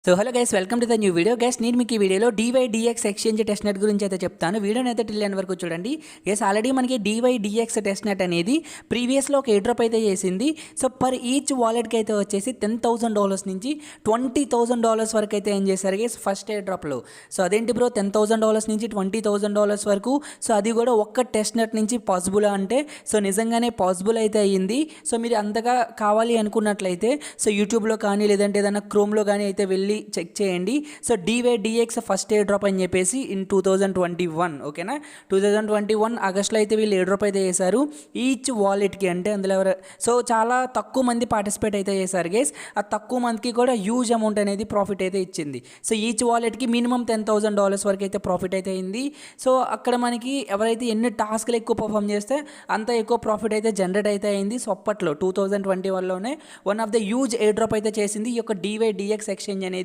So hello guys, welcome to the new video. Guys, నేను మీకు ఈ వీడియోలో DYDX ఎక్స్చేంజ్ టెస్ట్ నెట్ గురించి అయితే చెప్తాను. వీడియోని అయితే టిల్ ఎండ్ వరకు చూడండి. గైస్, ఆల్రెడీ మనకి DYDX టెస్ట్ నెట్ అనేది ప్రీవియస్లో ఒక ఎయిర్ డ్రాప్ అయితే చేసింది. సో పర్ ఈచ్ వాలెట్కి అయితే వచ్చేసి $10,000 నుంచి $20,000 వరకు అయితే ఏం చేశారు గైస్ ఫస్ట్ ఎయిర్ డ్రాప్లో. సో అదేంటి బ్రో, $10,000 నుంచి $20,000 వరకు? సో అది కూడా ఒక్క టెస్ట్ నెట్ నుంచి పాసిబుల్ అంటే సో నిజంగానే పాసిబుల్ అయితే అయ్యింది. సో మీరు అంతగా కావాలి అనుకున్నట్లయితే సో యూట్యూబ్లో కానీ లేదంటే ఏదైనా క్రోమ్లో కానీ అయితే వెళ్ళి చెక్ చేయండి. So DYDX first air drop అని చెప్పేసి ఇన్ 2021, ఓకేనా. 2021 ఆగస్ట్లో అయితే వీళ్ళు ఎయిర్ డ్రాప్ అయితే చేశారు ఈచ్ వాలెట్కి. అంటే అందులో సో చాలా తక్కువ మంది పార్టిసిపేట్ అయితే చేశారు గైస్. ఆ తక్కువ మందికి కూడా హ్యూజ్ అమౌంట్ అనేది ప్రాఫిట్ అయితే ఇచ్చింది. సో ఈచ్ వాలెట్కి మినిమం $10,000 వరకు అయితే ప్రాఫిట్ అయితే అయింది. సో అక్కడ మనకి ఎవరైతే ఎన్ని టాస్క్లు ఎక్కువ పర్ఫామ్ చేస్తే అంత ఎక్కువ ప్రాఫిట్ అయితే జనరేట్ అయితే అయింది. సో అప్పట్లో 2021లోనే one of the huge airdrop అయితే చేసింది ఈ యొక్క DYDX ఎక్స్చేంజ్ అనేది.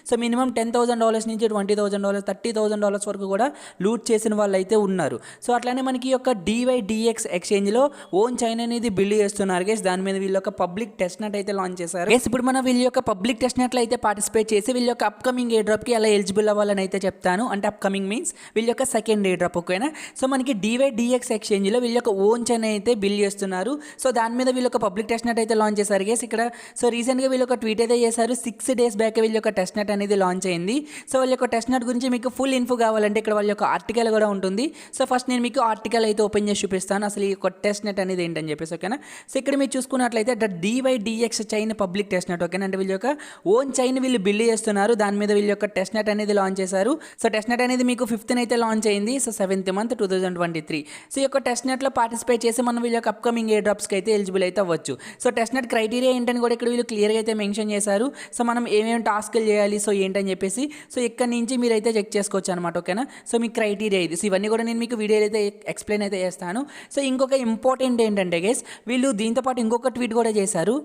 సో మినిమం $10,000 నుంచి $20,000, $30,000 వరకు కూడా లూట్ చేసిన వాళ్ళు అయితే ఉన్నారు. సో అట్లానే మనకి ఈ యొక్క DYDX ఎక్స్చేంజ్లో ఓన్ చైన్ అనేది బిల్డ్ చేస్తున్నారు గైస్. దాని మీద వీళ్ళ యొక్క పబ్లిక్ టెస్ట్ నెట్ అయితే లాంచ్ చేశారు గైస్. ఇప్పుడు మనం వీళ్ళ యొక్క పబ్లిక్ టెస్ట్ నెట్లో అయితే పార్టిసిపేట్ చేసి వీళ్ళ యొక్క అప్కమింగ్ ఎయిర్ డ్రాప్కి ఎలా ఎలిజిబుల్ అవ్వాలని అయితే చెప్తాను. అంటే అప్కమింగ్ మీన్స్ వీళ్ళ యొక్క సెకండ్ ఎయిర్ డ్రాప్, ఓకేనా. సో మనకి DYDX ఎక్స్చేంజ్లో వీళ్ళ యొక్క ఓన్ చైన్ అయితే బిల్డ్ చేస్తున్నారు. సో దాని మీద వీళ్ళ యొక్క పబ్లిక్ టెస్ట్ నెట్ అయితే లాంచ్ చేశారు గైస్. ఇక్కడ సో రీసెంట్గా వీళ్ళ ఒక ట్వీట్ అయితే చేశారు. 6 days బ్యాక్ వీళ్ళ యొక్క టెస్ట్ నెట్ అనేది లాంచ్ అయింది. సో వాళ్ళ యొక్క టెస్ట్ నెట్ గురించి మీకు ఫుల్ ఇన్ఫో కావాలంటే ఇక్కడ వాళ్ళ యొక్క ఆర్టికల్ కూడా ఉంటుంది. సో ఫస్ట్ నేను మీకు ఆర్టికల్ అయితే ఓపెన్ చేసి చూపిస్తాను అసలు ఈ యొక్క టెస్ట్ నెట్ అనేది ఏంటని చెప్పేసి, ఓకేనా. సో ఇక్కడ మీరు చూసుకున్నట్లయితే DYDX chain public test net, ఓకేనా. అంటే వీళ్ళ యొక్క ఓన్ చైన్ వీళ్ళు బిల్డ్ చేస్తున్నారు. దాని మీద వీళ్ళ యొక్క టెస్ట్ నెట్ అనేది లాంచ్ చేశారు. సో టెస్ట్ నెట్ అనేది మీకు 5th అయితే లాంచ్ అయింది. So 7th month 2023. సో ఈ యొక్క టెస్ట్ నెట్లో పార్టిసిపేట్ చేసి మనం వీళ్ళ యొక్క అప్కమింగ్ ఎయిర్ డ్రాప్స్కి అయితే ఎలిజిబుల్ అయితే అవ్వచ్చు. సో టెస్ట్ నెట్ క్రైటీరియా ఏంటని కూడా ఇక్కడ వీళ్ళు క్లియర్గా అయితే మెన్షన్ చేశారు. సో మనం ఏమేమి టాస్క్లు చేయాలి సో ఏంటని చెప్పేసి సో ఇక్కడ నుంచి మీరు అయితే చెక్ చేసుకోవచ్చు అనమాట, ఓకేనా. సో మీ క్రైటీరియా ఇది. సో ఇవన్నీ కూడా నేను మీకు వీడియోలో అయితే ఎక్స్ప్లెయిన్ అయితే చేస్తాను. సో ఇంకొక ఇంపార్టెంట్ ఏంటంటే గైస్, వీళ్ళు దీంతో పాటు ఇంకొక ట్వీట్ కూడా చేశారు.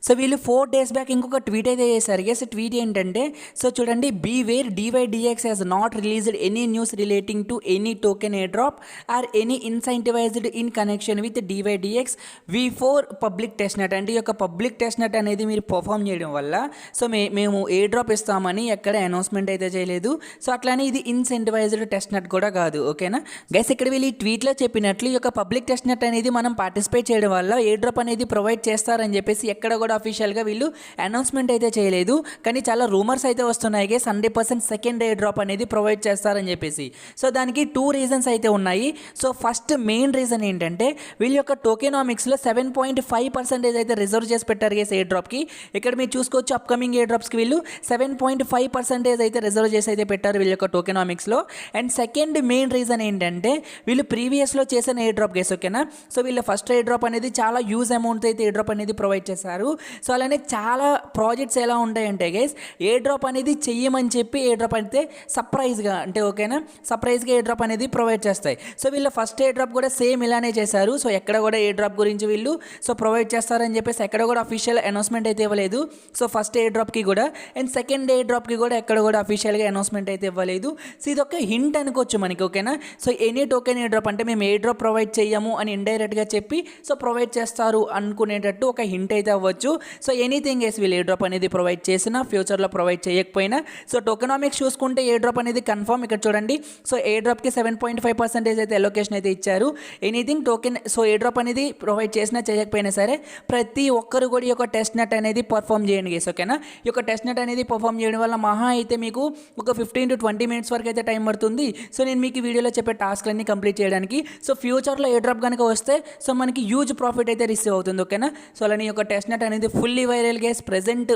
సో వీళ్ళు 4 days బ్యాక్ ఇంకొక ట్వీట్ అయితే చేశారు గైస్. ట్వీట్ ఏంటంటే సో చూడండి, beware DYDX has not released any news relating to any token airdrop or any incentivised in connection with DYDX V4 public testnet. అంటే ఈ యొక్క public test net అనేది మీరు perform చేయడం వల్ల so మేము ఎయిర్ డ్రాప్ ఇస్తామని ఎక్కడ అనౌన్స్మెంట్ అయితే చేయలేదు. సో అట్లానే ఇది ఇన్సెంటివైజ్డ్ టెస్ట్ నెట్ కూడా కాదు, ఓకేనా గైస్. ఇక్కడ వీళ్ళు ఈ ట్వీట్లో చెప్పినట్లు ఈ యొక్క పబ్లిక్ టెస్ట్ నెట్ అనేది మనం పార్టిసిపేట్ చేయడం వల్ల ఎయిర్ డ్రాప్ అనేది ప్రొవైడ్ చేస్తారని చెప్పేసి ఎక్కడ కూడా అఫీషియల్గా వీళ్ళు అనౌన్స్మెంట్ అయితే చేయలేదు. కానీ చాలా రూమర్స్ అయితే వస్తున్నాయి గైస్ 100% సెకండ్ ఎయిర్ డ్రాప్ అనేది ప్రొవైడ్ చేస్తారని చెప్పేసి. సో దానికి 2 reasons అయితే ఉన్నాయి. సో ఫస్ట్ మెయిన్ రీజన్ ఏంటంటే వీళ్ళ యొక్క టోకెనామిక్స్లో 7.5% అయితే రిజర్వ్ చేసి పెట్టారు గైస్ ఎయిర్ డ్రాప్కి. ఇక్కడ మీరు చూసుకోవచ్చు అప్కమింగ్ ఎయిర్ డ్రాప్స్కి వీళ్ళు 7.5% అయితే రిజర్వ్ చేసి అయితే పెట్టారు వీళ్ళ యొక్క టోకెనామిక్స్లో. అండ్ సెకండ్ మెయిన్ రీజన్ ఏంటంటే వీళ్ళు ప్రీవియస్లో చేసిన ఎయిర్ డ్రాప్ గైస్, ఓకేనా. సో వీళ్ళ ఫస్ట్ ఎయిర్ డ్రాప్ అనేది చాలా యూజ్ అమౌంట్ అయితే ఎయిర్ డ్రాప్ అనేది ప్రొవైడ్ చేశారు. సో అలానే చాలా ప్రాజెక్ట్స్ ఎలా ఉంటాయంటే గైస్, ఎయిర్ డ్రాప్ అనేది చెయ్యమని చెప్పి ఎయిర్ డ్రాప్ అయితే సర్ప్రైజ్గా, అంటే ఓకేనా, సర్ప్రైజ్గా ఎయిర్ డ్రాప్ అనేది ప్రొవైడ్ చేస్తాయి. సో వీళ్ళ ఫస్ట్ ఎయిర్ డ్రాప్ కూడా సేమ్ ఇలానే చేశారు. సో ఎక్కడ కూడా ఎయిర్ డ్రాప్ గురించి వీళ్ళు సో ప్రొవైడ్ చేస్తారని చెప్పేసి ఎక్కడ కూడా అఫీషియల్ అనౌన్స్మెంట్ అయితే ఇవ్వలేదు. సో ఫస్ట్ ఎయిర్ డ్రాప్కి కూడా అండ్ సెకండ్ ఎయిర్ డ్రాప్కి కూడా ఎక్కడ కూడా అఫీషియల్గా అనౌన్స్మెంట్ అయితే ఇవ్వలేదు. సో ఇది ఒక హింట్ అనుకోవచ్చు మనకి, ఓకేనా. So any token air drop అంటే మేము ఎయిర్ డ్రాప్ ప్రొవైడ్ చేయము అని ఇండైరెక్ట్గా చెప్పి సో ప్రొవైడ్ చేస్తారు అనుకునేటట్టు ఒక హింట్ అయితే అవ్వచ్చు. సో ఎనీథింగ్ ఎస్ వీళ్ళు ఎయిర్ డ్రాప్ అనేది ప్రొవైడ్ చేసినా ఫ్యూచర్లో ప్రొవైడ్ చేయకపోయినా సో టోకెనామిక్స్ చూసుకుంటే ఎయిర్ డ్రాప్ అనేది కన్ఫర్మ్. ఇక్కడ చూడండి, సో ఎయిర్ డ్రాప్కి 7.5% అయితే అలొకేషన్ అయితే ఇచ్చారు. Anything token so air drop అనేది ప్రొవైడ్ చేసినా చేయకపోయినా సరే ప్రతి ఒక్కరు కూడా ఈ యొక్క టెస్ట్ నెట్ అనేది పర్ఫామ్ చేయండి గైస్, ఓకేనా. ఈ యొక్క టెస్ట్ నెట్ అనేది పర్ఫామ్ చేయడం వల్ల మహా అయితే మీకు ఒక 15 to 20 minutes వరకు అయితే టైం పడుతుంది. సో నేను మీకు ఈ వీడియోలో చెప్పే టాస్క్లన్నీ కంప్లీట్ చేయడానికి. సో ఫ్యూచర్లో ఎయిర్ డ్రాప్ కనుక వస్తే సో మనకి హ్యూజ్ ప్రాఫిట్ అయితే రిసీవ్ అవుతుంది, ఓకేనా. సో అలానే ఈ యొక్క టెస్ట్ నెట్ అనేది fully viral guys present.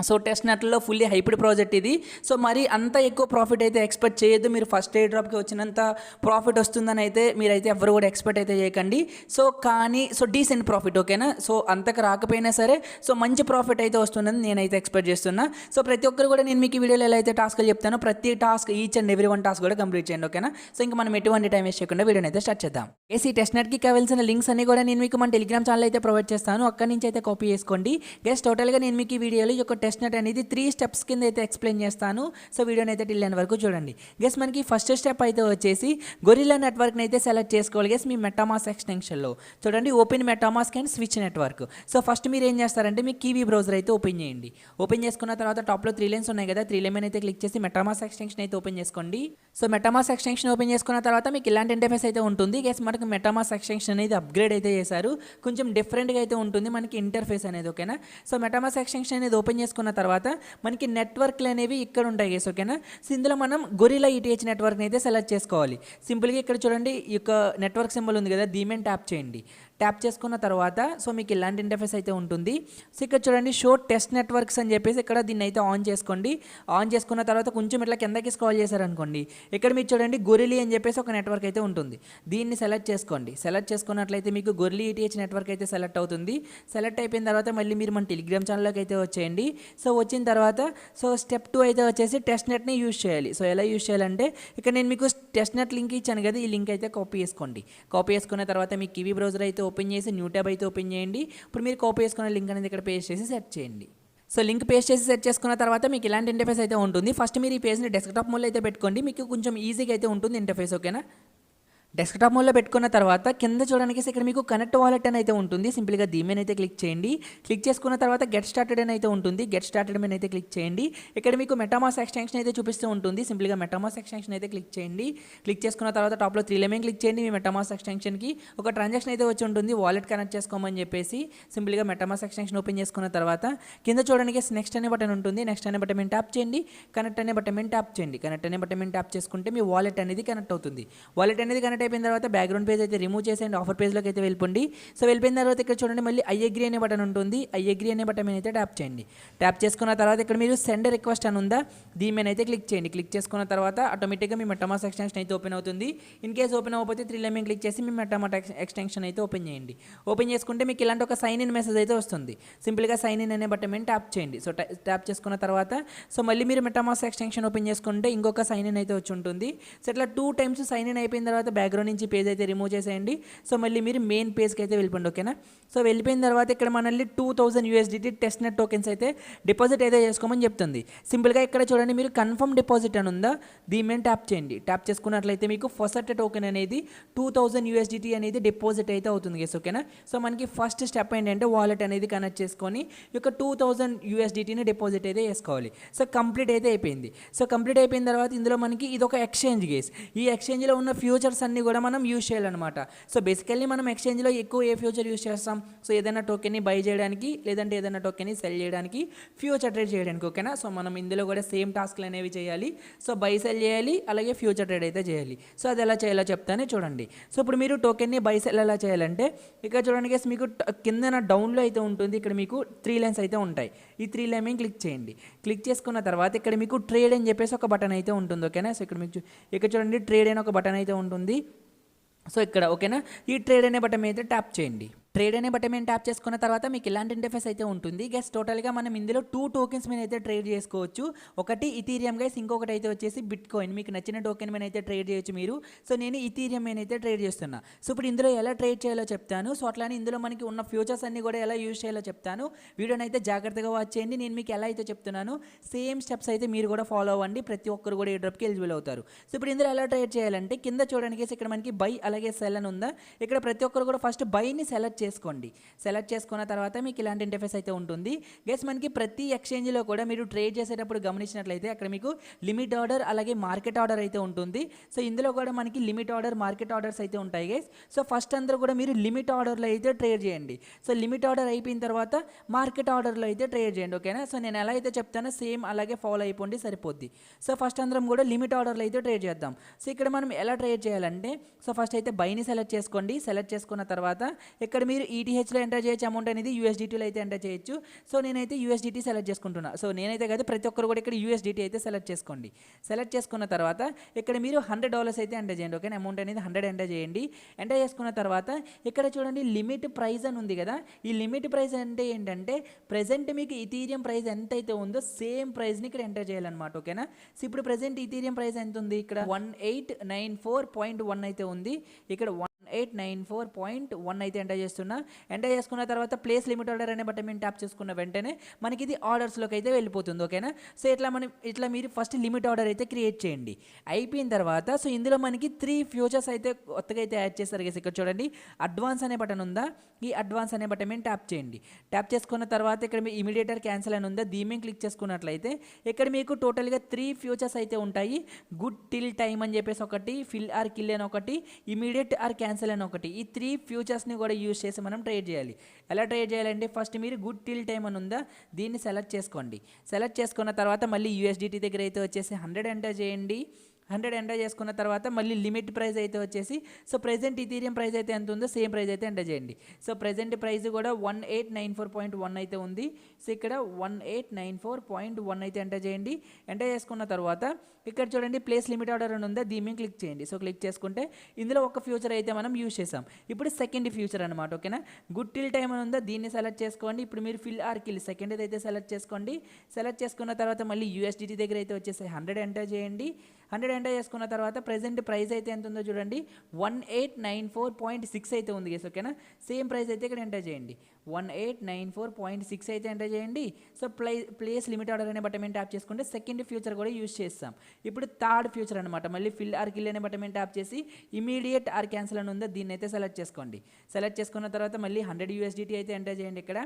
So test నెట్లో ఫుల్లీ హైప్డ్ ప్రాజెక్ట్ ఇది. సో మరి అంత ఎక్కువ ప్రాఫిట్ అయితే ఎక్స్పెక్ట్ చేయొద్దు. మీరు ఫస్ట్ ఎయిర్ డ్రాప్కి వచ్చినంత ప్రాఫిట్ వస్తుందని అయితే మీరైతే ఎవరు కూడా ఎక్స్పెక్ట్ అయితే చేయకండి. సో కానీ సో డీసెంట్ ప్రాఫిట్, ఓకేనా. సో అంతకు రాకపోయినా సరే సో మంచి ప్రాఫిట్ అయితే వస్తుందని నేనైతే ఎక్స్పెక్ట్ చేస్తున్నా. సో ప్రతి ఒక్కరు కూడా నేను మీకు ఈ వీడియోలో ఎలా అయితే టాస్క్లు చెప్తానో ప్రతి task each and every one task కూడా కంప్లీట్ చేయండి, ఓకేనా. సో ఇంకా మనం ఎటువంటి టైం వేస్ట్ చేయకుండా వీడియోని అయితే స్టార్ట్ చేద్దాం. ఈ టెస్ట్ నెట్కి కావాల్సిన లింక్స్ అన్ని కూడా నేను మీకు మన టెలిగ్రామ్ ఛానల్ అయితే ప్రొవైడ్ చేస్తాను. అక్కడి నుంచి అయితే కాపీ చేసుకోండి గైస్. టోటల్గా నేను మీకు ఈ వీడియోలో ఈ యొక్క టెస్ట్ నెట్ అనేది 3 స్టెప్స్ కింద అయితే ఎక్స్ప్లెయిన్ చేస్తాను. సో వీడియోని అయితే టిల్ ఎండ్ వరకు చూడండి. గెస్ మనకి ఫస్ట్ స్టెప్ అయితే వచ్చేసి గొరిల్లా నెట్వర్క్ని అయితే సెలెక్ట్ చేసుకోవాలి గెస్ మీ మెటామాస్క్ ఎక్స్టెన్షన్లో. చూడండి open MetaMask and switch network. So first మీరు ఏం చేస్తారంటే మీ కీవీ బ్రౌజర్ అయితే ఓపెన్ చేయండి. ఓపెన్ చేసుకున్న తర్వాత టాప్లో 3 లైన్స్ ఉన్నాయి కదా, 3 లైన్ అయితే క్లిక్ చేసి మెటామాస్క్ ఎక్స్టెన్షన్ అయితే ఓపెన్ చేసుకోండి. సో మెటామాస్క్ ఎక్స్టెన్షన్ ఓపెన్ చేసుకున్న తర్వాత మీకు ఇలాంటి ఇంటర్ఫేస్ అయితే ఉంటుంది గెస్. మనకి మెటామాస్క్ ఎక్స్టెన్షన్ అనేది అప్గ్రేడ్ అయితే చేశారు, కొంచెం డిఫరెంట్గా అయితే ఉంటుంది మనకి ఇంటర్ఫేస్ అనేది. ఓకేనా, సో మెటామాస్క్ ఎక్స్టెన్షన్ అనేది ఓపెన్ చేసుకున్న తర్వాత మనకి నెట్వర్క్లు అనేవి ఇక్కడ ఉంటాయి గెస్. ఓకేనా, సో ఇందులో మనం గొరిల్లా ఈటీహెచ్ నెట్వర్క్ని అయితే సెలెక్ట్ చేసుకోవాలి. సింపుల్గా ఇక్కడ చూడండి ఈ యొక్క నెట్వర్క్ సింబల్ ఉంది కదా, దీని మీద ట్యాప్ చేయండి. ట్యాప్ చేసుకున్న తర్వాత సో మీకు ఇలాంటి ఇంటర్ఫేస్ అయితే ఉంటుంది. సో ఇక్కడ చూడండి షో టెస్ట్ నెట్వర్క్స్ అని చెప్పేసి ఇక్కడ దీన్ని అయితే ఆన్ చేసుకోండి. ఆన్ చేసుకున్న తర్వాత కొంచెం ఇట్లా కిందకి స్క్రాల్ చేశారనుకోండి, ఇక్కడ మీరు చూడండి గొరిల్లా అని చెప్పేసి ఒక నెట్వర్క్ అయితే ఉంటుంది. దీన్ని సెలెక్ట్ చేసుకోండి. సెలెక్ట్ చేసుకున్నట్లయితే మీకు గొరిల్లా ఈటీహెచ్ నెట్వర్క్ అయితే సెలెక్ట్ అవుతుంది. సెలెక్ట్ అయిపోయిన తర్వాత మళ్ళీ మీరు మన టెలిగ్రామ్ ఛానల్లోకి అయితే వచ్చేయండి. సో వచ్చిన తర్వాత సో స్టెప్ 2 అయితే వచ్చేసి టెస్ట్ నెట్ని యూజ్ చేయాలి. సో ఎలా యూజ్ చేయాలంటే ఇక్కడ నేను మీకు టెస్ట్ నెట్ లింక్ ఇచ్చాను కదా, ఈ లింక్ అయితే కాపీ చేసుకోండి. కాపీ చేసుకున్న తర్వాత మీ కీవీ బ్రౌజర్ అయితే ఓపెన్ చేసి న్యూ ట్యాబ్ అయితే ఓపెన్ చేయండి. ఇప్పుడు మీరు కాపీ చేసుకున్న లింక్ అనేది ఇక్కడ పేస్ట్ చేసి సెట్ చేయండి. సో లింక్ పేస్ట్ చేసి సెట్ చేసుకున్న తర్వాత మీకు ఇలాంటి ఇంటర్ఫేస్ అయితే ఉంటుంది. ఫస్ట్ మీరు ఈ పేజ్ని డెస్క్టాప్ మోడ్లో అయితే పెట్టుకోండి, మీకు కొంచెం ఈజీగా అయితే ఉంటుంది ఇంటర్ఫేస్. ఓకేనా, డెస్క్టాప్ మోడ్లో పెట్టుకున్న తర్వాత కింద చూడడానికి ఇక్కడ మీకు కనెక్ట్ వాలెట్ అని అయితే ఉంటుంది. సింపుల్గా దీని అయితే క్లిక్ చేయండి. క్లిక్ చేసుకున్న తర్వాత గెట్ స్టార్టెడ్ అని అయితే ఉంటుంది. గెట్ స్టార్టెడ్ మీద అయితే క్లిక్ చేయండి. ఇక్కడ మీకు మెటామాస్క్ ఎక్స్టెన్షన్ అయితే చూపిస్తూ ఉంటుంది. సింపుల్గా మెటామాస్క్ ఎక్స్టెన్షన్ అయితే క్లిక్ చేయండి. క్లిక్ చేసుకున్న తర్వాత టాప్లో 3 లైన్ క్లిక్ చేయండి. మీ మెటామాస్క్ ఎక్స్టెన్షన్కి ఒక ట్రాన్సాక్షన్ అయితే వచ్చి ఉంటుంది, వాలెట్ కనెక్ట్ చేసుకోమని చెప్పేసి. సింపుల్గా మెటామాస్క్ ఎక్స్టెన్షన్ ఓపెన్ చేసుకున్న తర్వాత కింద చూడడానికి నెక్స్ట్ అనే బటన్ ఉంటుంది. నెక్స్ట్ అనే బటన్ మీద ట్యాప్ చేయండి. కనెక్ట్ అనే బటన్ మీద ట్యాప్ చేయండి. కనెక్ట్ అనే బటన్ మీద ట్యాప్ చేసుకుంటే మీ వాలెట్ అనేది కనెక్ట్ అవుతుంది. వాలెట్ అనేది కనెక్ట్ అయిపోయిన తర్వాత బ్యాక్గ్రౌండ్ పేజ్ అయితే రిమూవ్ చేసేయండి, ఆఫర్ పేజ్లోకి అయితే వెళ్ళిపోండి. సో వెళ్ళిపోయిన తర్వాత ఇక్కడ చూడండి మళ్ళీ ఐ అగ్రీ అనే బటన్ ఉంటుంది. ఐ అగ్రీ అనే బటన్ మీద అయితే ట్యాప్ చేయండి. ట్యాప్ చేసుకున్న తర్వాత ఇక్కడ మీరు సెండ్ రిక్వెస్ట్ అని ఉందా, దీని మీద అయితే క్లిక్ చేయండి. క్లిక్ చేసుకున్న తర్వాత ఆటోమేటిక్గా మీ మెటామాస్క్ ఎక్స్టెన్షన్ అయితే ఓపెన్ అవుతుంది. ఇన్ కేస్ ఓపెన్ అవ్వకపోతే 3 లైన్ మీద క్లిక్ చేసి మీ మెటామాస్క్ ఎక్స్టెన్షన్ అయితే ఓపెన్ చేయండి. ఓపెన్ చేసుకుంటే మీకు ఇలాంటి ఒక సైన్ ఇన్ మెసేజ్ అయితే వస్తుంది. సింపుల్గా సైన్ ఇన్ అనే బటన్ మీద ట్యాప్ చేయండి. సో ట్యాప్ చేసుకున్న తర్వాత సో మళ్ళీ మీరు మెటామాస్క్ ఎక్స్టెన్షన్ ఓపెన్ చేసుకుంటే ఇంకొక సైన్ ఇన్ అయితే వచ్చి ఉంటుంది. సో ఇట్లా 2 టైమ్స్ సైన్ ఇన్ అయిపోయిన తర్వాత బ్యాక్గ్రౌండ్ నుంచి పేజ్ అయితే రిమూవ్ చేసేయండి. సో మళ్ళీ మీరు మెయిన్ పేజ్కి అయితే వెళ్ళిపోండి. ఓకేనా, సో వెళ్ళిపోయిన తర్వాత ఇక్కడ మనల్ని 2000 USDT టెస్ట్ నెట్ టోకెన్స్ అయితే డిపాజిట్ అయితే చేసుకోమని చెప్తుంది. సింపుల్గా ఇక్కడ చూడండి మీరు కన్ఫర్మ్ డిపాజిట్ అని ఉందా, దీని మీద ట్యాప్ చేయండి. ట్యాప్ చేసుకున్నట్లయితే మీకు ఫస్ట్ టోకెన్ అనేది 2000 USDT అనేది డిపాజిట్ అయితే అవుతుంది గెస్. ఓకేనా, సో మనకి ఫస్ట్ స్టెప్ ఏంటంటే వాలెట్ అనేది కనెక్ట్ చేసుకొని ఈ యొక్క 2000 USDTని డిపాజిట్ అయితే చేసుకోవాలి. సో కంప్లీట్ అయితే అయిపోయింది. సో కంప్లీట్ అయిపోయిన తర్వాత ఇందులో మనకి ఇది ఒక ఎక్స్చేంజ్ గేస్. ఈ ఎక్స్చేంజ్లో ఉన్న ఫ్యూచర్స్ అన్నీ కూడా మనం యూజ్ చేయాలన్నమాట. సో బేసికల్లీ మనం ఎక్స్చేంజ్లో ఎక్కువ ఏ ఫ్యూచర్ యూజ్ చేస్తాం, సో ఏదైనా టోకెన్ని బై చేయడానికి లేదంటే ఏదైనా టోకెన్ని సెల్ చేయడానికి, ఫ్యూచర్ ట్రేడ్ చేయడానికి. ఓకేనా, సో మనం ఇందులో కూడా సేమ్ టాస్క్లు అనేవి చేయాలి. సో బై సెల్ చేయాలి, అలాగే ఫ్యూచర్ ట్రేడ్ అయితే చేయాలి. సో అది ఎలా చేయాలో చెప్తానే చూడండి. సో ఇప్పుడు మీరు టోకెన్ని బై సెల్ ఎలా చేయాలంటే ఇక్కడ చూడండి గైస్, మీకు కింద డౌన్లో అయితే ఉంటుంది. ఇక్కడ మీకు 3 లైన్స్ అయితే ఉంటాయి. ఈ 3 లైన్ మీద క్లిక్ చేయండి. క్లిక్ చేసుకున్న తర్వాత ఇక్కడ మీకు ట్రేడ్ అని చెప్పేసి ఒక బటన్ అయితే ఉంటుంది. ఓకేనా, సో ఇక్కడ మీకు ఇక్కడ చూడండి ట్రేడ్ అని ఒక బటన్ అయితే ఉంటుంది. సో ఇక్కడ ఓకేనా, ఈ ట్రేడ్ అనే బటన్ మీద ట్యాప్ చేయండి. ట్రేడ్ అనే బటన్ మీద ట్యాప్ చేసుకున్న తర్వాత మీకు ఇలాంటి ఇంటర్ఫేస్ అయితే ఉంటుంది గైస్. టోటల్గా మనం ఇందులో 2 టోకెన్స్ మీద అయితే ట్రేడ్ చేసుకోవచ్చు. ఒకటి ఇథీరియం గైస్, ఇంకొకటి అయితే వచ్చేసి బిట్ కాయిన్. మీకు నచ్చిన టోకెన్ మీద అయితే ట్రేడ్ చేయొచ్చు మీరు. సో నేను ఇథీరియం మీద అయితే ట్రేడ్ చేస్తున్నా. సో ఇప్పుడు ఇందులో ఎలా ట్రేడ్ చేయాలో చెప్తాను. సో అట్లానే ఇందులో మనకి ఉన్న ఫ్యూచర్స్ అన్ని కూడా ఎలా యూజ్ చేయాలో చెప్తాను. వీడియోని అయితే జాగ్రత్తగా వాచ్ చేయండి. నేను మీకు ఎలా అయితే చెప్తున్నాను సేమ్ స్టెప్స్ అయితే మీరు కూడా ఫాలో అవ్వండి. ప్రతి ఒక్కరు కూడా ఈ డ్రాప్కి ఎలిజిబుల్ అవుతారు. సో ఇప్పుడు ఇందులో ఎలా ట్రేడ్ చేయాలంటే కింద చూడడానికి ఇక్కడ మనకి బై అలాగే సెల్ అని ఉందా, ఇక్కడ ప్రతి ఒక్కరు కూడా ఫస్ట్ బైని సెలెక్ట్ చేసుకోండి. సెలెక్ట్ చేసుకున్న తర్వాత మీకు ఇలాంటి ఇంటర్ఫేస్ అయితే ఉంటుంది గైస్. మనకి ప్రతి ఎక్స్చేంజ్లో కూడా మీరు ట్రేడ్ చేసేటప్పుడు గమనించినట్లయితే అక్కడ మీకు లిమిట్ ఆర్డర్ అలాగే మార్కెట్ ఆర్డర్ అయితే ఉంటుంది. సో ఇందులో కూడా మనకి లిమిట్ ఆర్డర్ మార్కెట్ ఆర్డర్స్ అయితే ఉంటాయి గైస్. సో ఫస్ట్ అందరూ కూడా మీరు లిమిట్ ఆర్డర్లో అయితే ట్రేడ్ చేయండి. సో లిమిట్ ఆర్డర్ అయిపోయిన తర్వాత మార్కెట్ ఆర్డర్లో అయితే ట్రేడ్ చేయండి. ఓకేనా, సో నేను ఎలా అయితే చెప్తానో సేమ్ అలాగే ఫాలో అయిపోండి, సరిపోద్ది. సో ఫస్ట్ అందరం కూడా లిమిట్ ఆర్డర్లో అయితే ట్రేడ్ చేద్దాం. సో ఇక్కడ మనం ఎలా ట్రేడ్ చేయాలంటే సో ఫస్ట్ అయితే బైని సెలెక్ట్ చేసుకోండి. సెలెక్ట్ చేసుకున్న తర్వాత ఇక్కడ మీరు ఈటీహెచ్లో ఎంటర్ చేయొచ్చు అమౌంట్ అనేది, యూఎస్డిటీలో అయితే ఎంటర్ చేయొచ్చు. సో నేనైతే యూఎస్డిటీ సెలెక్ట్ చేసుకుంటున్నా. సో నేనైతే కాదు ప్రతి ఒక్కరు కూడా ఇక్కడ యూఎస్డిటీ అయితే సెలెక్ట్ చేసుకోండి. సెలెక్ట్ చేసుకున్న తర్వాత ఇక్కడ మీరు $100 అయితే ఎంటర్ చేయండి. ఓకే, అమౌంట్ అనేది 100 ఎంటర్ చేయండి. ఎంటర్ చేసుకున్న తర్వాత ఇక్కడ చూడండి లిమిట్ ప్రైస్ అని ఉంది కదా, ఈ లిమిట్ ప్రైస్ అంటే ఏంటంటే ప్రెజెంట్ మీకు ఇథీరియం ప్రైస్ ఎంత అయితే ఉందో సేమ్ ప్రైస్ని ఇక్కడ ఎంటర్ చేయాలన్నమాట. ఓకేనా, సో ఇప్పుడు ప్రెజెంట్ ఇథీరియం ప్రైస్ ఎంత ఉంది, ఇక్కడ 1894.1 అయితే ఉంది. ఇక్కడ 1894.1 అయితే ఎంటర్ చేస్తున్నా. ఎంటర్ చేసుకున్న తర్వాత ప్లేస్ లిమిట్ ఆర్డర్ అనే బటన్ మీద ట్యాప్ చేసుకున్న వెంటనే మనకి ఇది ఆర్డర్స్లోకి అయితే వెళ్ళిపోతుంది. ఓకేనా. సో ఇట్లా మీరు ఫస్ట్ లిమిట్ ఆర్డర్ అయితే క్రియేట్ చేయండి. అయిపోయిన తర్వాత సో ఇందులో మనకి 3 ఫ్యూచర్స్ అయితే కొత్తగా అయితే యాడ్ చేస్తారు గైస్. ఇక్కడ చూడండి అడ్వాన్స్ అనే బటన్ ఉందా, ఈ అడ్వాన్స్ అనే బటన్ మీద ట్యాప్ చేయండి. ట్యాప్ చేసుకున్న తర్వాత ఇక్కడ మీ ఇమీడియటర్ క్యాన్సిల్ అని ఉందా, దీని మీద క్లిక్ చేసుకున్నట్లయితే ఇక్కడ మీకు టోటల్గా 3 ఫ్యూచర్స్ అయితే ఉంటాయి. గుడ్ టిల్ టైమ్ అని చెప్పేసి ఒకటి, ఫిల్ ఆర్ కిల్ అని ఒకటి, ఇమీడియట్ ఆర్ క్యాన్సిల్ అని ఒకటి. ఈ 3 ఫ్యూచర్స్ని కూడా యూజ్ చేసి మనం ట్రేడ్ చేయాలి. ఎలా ట్రేడ్ చేయాలంటే ఫస్ట్ మీరు గుడ్ టిల్ టైమ్ అని ఉందా, దీన్ని సెలెక్ట్ చేసుకోండి. సెలెక్ట్ చేసుకున్న తర్వాత మళ్ళీ USDT దగ్గర అయితే వచ్చేసి 100 ఎంటర్ చేయండి. 100 ఎంటర్ చేసుకున్న తర్వాత మళ్ళీ లిమిట్ ప్రైస్ అయితే వచ్చేసి సో ప్రెజెంట్ ఇథీరియం ప్రైస్ అయితే ఎంత ఉందో సేమ్ ప్రైస్ అయితే ఎంటర్ చేయండి. సో ప్రెజెంట్ ప్రైస్ కూడా 1894.1 అయితే ఉంది. సో ఇక్కడ 1894.1 అయితే ఎంటర్ చేయండి. ఎంటర్ చేసుకున్న తర్వాత ఇక్కడ చూడండి ప్లేస్ లిమిట్ ఆర్డర్ అని ఉందా, దీని మీద క్లిక్ చేయండి. సో క్లిక్ చేసుకుంటే ఇందులో ఒక ఫ్యూచర్ అయితే మనం యూజ్ చేసాం. ఇప్పుడు సెకండ్ ఫ్యూచర్ అనమాట. ఓకేనా. గుడ్ టిల్ టైమ్ అని ఉందా, దీన్ని సెలెక్ట్ చేసుకోండి. ఇప్పుడు మీరు ఫిల్ ఆర్ కిల్ సెకండ్ అయితే సెలెక్ట్ చేసుకోండి. సెలెక్ట్ చేసుకున్న తర్వాత మళ్ళీ USDT దగ్గర అయితే వచ్చేసి 100 ఎంటర్ చేయండి. 100 ఎంటర్ చేసుకున్న తర్వాత ప్రెజెంట్ ప్రైస్ అయితే ఎంత ఉందో చూడండి, 1894.6 అయితే ఉంది గైస్. ఓకేనా. సేమ్ ప్రైస్ అయితే ఇక్కడ ఎంటర్ చేయండి. 1894.6 అయితే ఎంటర్ చేయండి. సో ప్లేస్ లిమిట్ ఆర్డర్ అనే బటన్ మీద ట్యాప్ చేసుకుంటే సెకండ్ ఫ్యూచర్ కూడా యూజ్ చేస్తాం. ఇప్పుడు థర్డ్ ఫ్యూచర్ అనమాట. మళ్ళీ ఫిల్ ఆర్ కిల్ అనే బటన్ మీద ట్యాప్ చేసి ఇమీడియట్ ఆర్ క్యాన్సిల్ అని ఉందో, దీన్ని అయితే సెలెక్ట్ చేసుకోండి. సెలెక్ట్ చేసుకున్న తర్వాత మళ్ళీ 100 USDT అయితే ఎంటర్ చేయండి. ఇక్కడ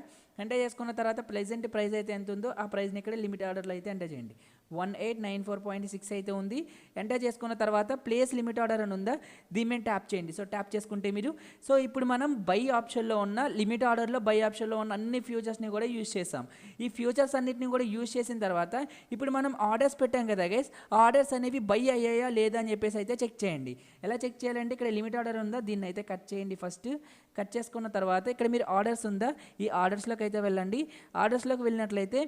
ఎంటర్ చేసుకున్న తర్వాత ప్రెజెంట్ ప్రైస్ అయితే ఎంత ఉందో ఆ ప్రైస్ని ఇక్కడ లిమిట్ ఆర్డర్లో అయితే ఎంటర్ చేయండి. 1894.6 అయితే ఉంది. ఎంటర్ చేసుకున్న తర్వాత ప్లేస్ లిమిట్ ఆర్డర్ అని ఉందా, దీని మీద ట్యాప్ చేయండి. సో ట్యాప్ చేసుకుంటే మీరు సో ఇప్పుడు మనం బై ఆప్షన్లో ఉన్న లిమిట్ ఆర్డర్లో బై ఆప్షన్లో ఉన్న అన్ని ఫ్యూచర్స్ని కూడా యూజ్ చేసాం. ఈ ఫ్యూచర్స్ అన్నిటిని కూడా యూజ్ చేసిన తర్వాత ఇప్పుడు మనం ఆర్డర్స్ పెట్టాం కదా గైస్, ఆర్డర్స్ అనేవి బై అయ్యాయా లేదా అని చెప్పేసి అయితే చెక్ చేయండి. ఎలా చెక్ చేయాలంటే ఇక్కడ లిమిట్ ఆర్డర్ ఉందా, దీన్ని అయితే కట్ చేయండి. ఫస్ట్ కట్ చేసుకున్న తర్వాత ఇక్కడ మీరు ఆర్డర్స్ ఉందా, ఈ ఆర్డర్స్లోకి అయితే వెళ్ళండి. ఆర్డర్స్లోకి వెళ్ళినట్లయితే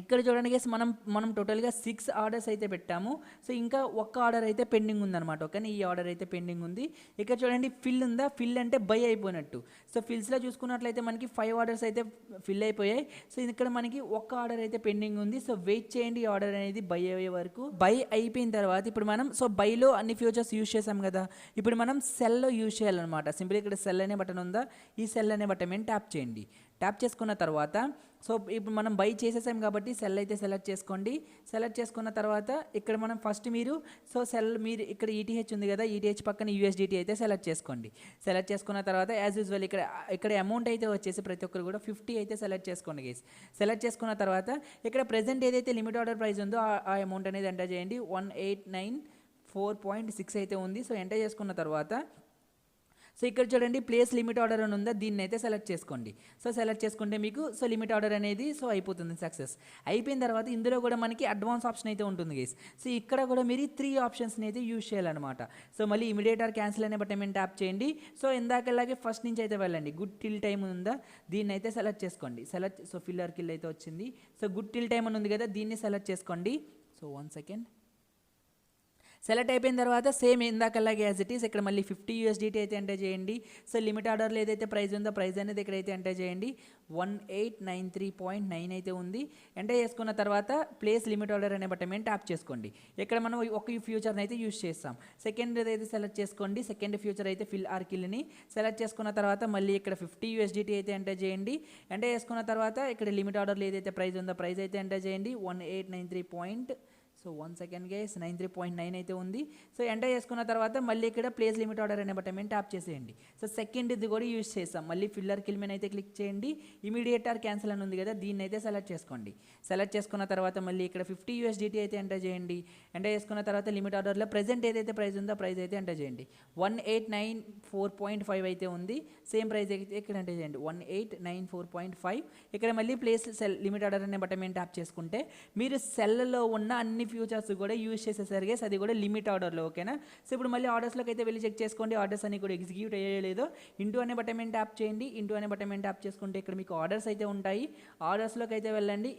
ఇక్కడ చూడండి గైస్ మనం టోటల్గా 6 ఆర్డర్స్ అయితే పెట్టాము. సో ఇంకా ఒక్క ఆర్డర్ అయితే పెండింగ్ ఉందన్నమాట. ఓకేనా. ఈ ఆర్డర్ అయితే పెండింగ్ ఉంది. ఇక్కడ చూడండి ఫిల్ ఉందా, ఫిల్ అంటే బై అయిపోయినట్టు. సో ఫిల్స్లో చూసుకున్నట్లయితే మనకి 5 ఆర్డర్స్ అయితే ఫిల్ అయిపోయాయి. సో ఇక్కడ మనకి ఒక్క ఆర్డర్ అయితే పెండింగ్ ఉంది. సో వెయిట్ చేయండి, ఈ ఆర్డర్ అనేది బై అయ్యే వరకు. బై అయిపోయిన తర్వాత ఇప్పుడు మనం సో బైలో అన్ని ఫ్యూచర్స్ యూజ్ చేసాం కదా, ఇప్పుడు మనం సెల్లో యూజ్ చేయాలన్నమాట. సింపుల్ ఇక్కడ సెల్ అనే బటన్ ఉందా, ఈ సెల్ అనే బటన్ మీద ట్యాప్ చేయండి. ట్యాప్ చేసుకున్న తర్వాత సో ఇప్పుడు మనం బై చేసేసాం కాబట్టి సెల్ అయితే సెలెక్ట్ చేసుకోండి. సెలెక్ట్ చేసుకున్న తర్వాత ఇక్కడ మనం ఫస్ట్ మీరు సో సెల్ మీరు ఇక్కడ ETH ఉంది కదా, ETH పక్కన USDT అయితే సెలెక్ట్ చేసుకోండి. సెలెక్ట్ చేసుకున్న తర్వాత యాజ్ యూజువల్ ఇక్కడ అమౌంట్ అయితే వచ్చేసి ప్రతి ఒక్కరు కూడా 50 అయితే సెలెక్ట్ చేసుకోండి గైస్. సెలెక్ట్ చేసుకున్న తర్వాత ఇక్కడ ప్రెజెంట్ ఏదైతే లిమిట్ ఆర్డర్ ప్రైస్ ఉందో ఆ అమౌంట్ అనేది ఎంటర్ చేయండి. 1894.6 అయితే ఉంది. సో ఎంటర్ చేసుకున్న తర్వాత సో ఇక్కడ చూడండి ప్లేస్ లిమిట్ ఆర్డర్ అని ఉందా, దీన్ని అయితే సెలెక్ట్ చేసుకోండి. సో సెలెక్ట్ చేసుకుంటే మీకు సో లిమిట్ ఆర్డర్ అనేది సో అయిపోతుంది, సక్సెస్ అయిపోయిన తర్వాత ఇందులో కూడా మనకి అడ్వాన్స్ ఆప్షన్ అయితే ఉంటుంది గైస్. సో ఇక్కడ కూడా మీరు 3 ఆప్షన్స్ని అయితే యూజ్ చేయాలన్నమాట. సో మళ్ళీ ఇమీడియట్ ఆర్ క్యాన్సిల్ అనే బటన్ మీద ట్యాప్ చేయండి. సో ఇందాకలాగే ఫస్ట్ నుంచి అయితే వెళ్ళండి. గుడ్ టిల్ టైమ్ ఉందా, దీన్ని అయితే సెలెక్ట్ చేసుకోండి. సో ఫిల్ ఆర్ కిల్ అయితే వచ్చింది. సో గుడ్ టిల్ టైమ్ అని ఉంది కదా, దీన్ని సెలెక్ట్ చేసుకోండి. So 1 second. సెలెక్ట్ అయిపోయిన తర్వాత సేమ్ ఇందాకలాగే యాజ్ ఇట్ ఈస్ ఇక్కడ మళ్ళీ 50 USDT అయితే ఎంటర్ చేయండి. సో లిమిట్ ఆర్డర్లో ఏదైతే ప్రైస్ ఉందో ప్రైస్ అనేది ఇక్కడైతే ఎంటర్ చేయండి. 1893.9 అయితే ఉంది. ఎంటర్ చేసుకున్న తర్వాత ప్లేస్ లిమిట్ ఆర్డర్ అనే బటన్ మీద ట్యాప్ చేసుకోండి. ఇక్కడ మనం ఒక ఫ్యూచర్ని అయితే యూజ్ చేస్తాం. సెకండ్ అయితే సెలెక్ట్ చేసుకోండి. సెకండ్ ఫ్యూచర్ అయితే ఫిల్ ఆర్ కిల్ని సెలెక్ట్ చేసుకున్న తర్వాత మళ్ళీ ఇక్కడ 50 USDT అయితే ఎంటర్ చేయండి. ఎంటర్ చేసుకున్న తర్వాత ఇక్కడ లిమిట్ ఆర్డర్లో ఏదైతే ప్రైస్ ఉందో ప్రైస్ అయితే ఎంటర్ చేయండి. 1893. సో 1 సెకండ్ గైస్ 93.9 అయితే ఉంది. సో ఎంటర్ చేసుకున్న తర్వాత మళ్ళీ ఇక్కడ ప్లేస్ లిమిట్ ఆర్డర్ అనే బటన్ మీద ట్యాప్ చేసేయండి. సో సెకండ్ ఇది కూడా యూజ్ చేస్తాం. మళ్ళీ ఫిల్లర్ కిల్ మీద అయితే క్లిక్ చేయండి. ఇమీడియట్ ఆర్ క్యాన్సిల్ అని ఉంది కదా, దీన్ని అయితే సెలెక్ట్ చేసుకోండి. సెలెక్ట్ చేసుకున్న తర్వాత మళ్ళీ ఇక్కడ 50 USDT అయితే ఎంటర్ చేయండి. ఎంటర్ చేసుకున్న తర్వాత లిమిట్ ఆర్డర్లో ప్రెజెంట్ ఏదైతే ప్రైస్ ఉందో ప్రైస్ అయితే ఎంటర్ చేయండి. 1894.5 అయితే ఉంది. సేమ్ ప్రైస్ అయితే ఇక్కడ ఎంటర్ చేయండి. 1894.5. ఇక్కడ మళ్ళీ ప్లేస్ సెల్ లిమిట్ ఆర్డర్ అనే బటన్ మీద ట్యాప్ చేసుకుంటే మీరు సెల్లో ఉన్న అన్ని ఫ్యూచర్స్ కూడా యూజ్ చేసేసరికి అది కూడా లిమిట్ ఆర్డర్లో. ఓకేనా. సో ఇప్పుడు మళ్ళీ ఆర్డర్స్లోకి అయితే వెళ్ళి చెక్ చేసుకోండి ఆర్డర్స్ అన్ని కూడా ఎగ్జిక్యూట్ అయ్యేలేదో. ఇంటూ అనే బటన్ మీద ట్యాప్ చేయండి. ఇంటూ అనే బటన్ మీద ట్యాప్ చేసుకుంటే ఇక్కడ మీకు ఆర్డర్స్ అయితే ఉంటాయి. ఆర్డర్స్లోకి అయితే వెళ్ళండి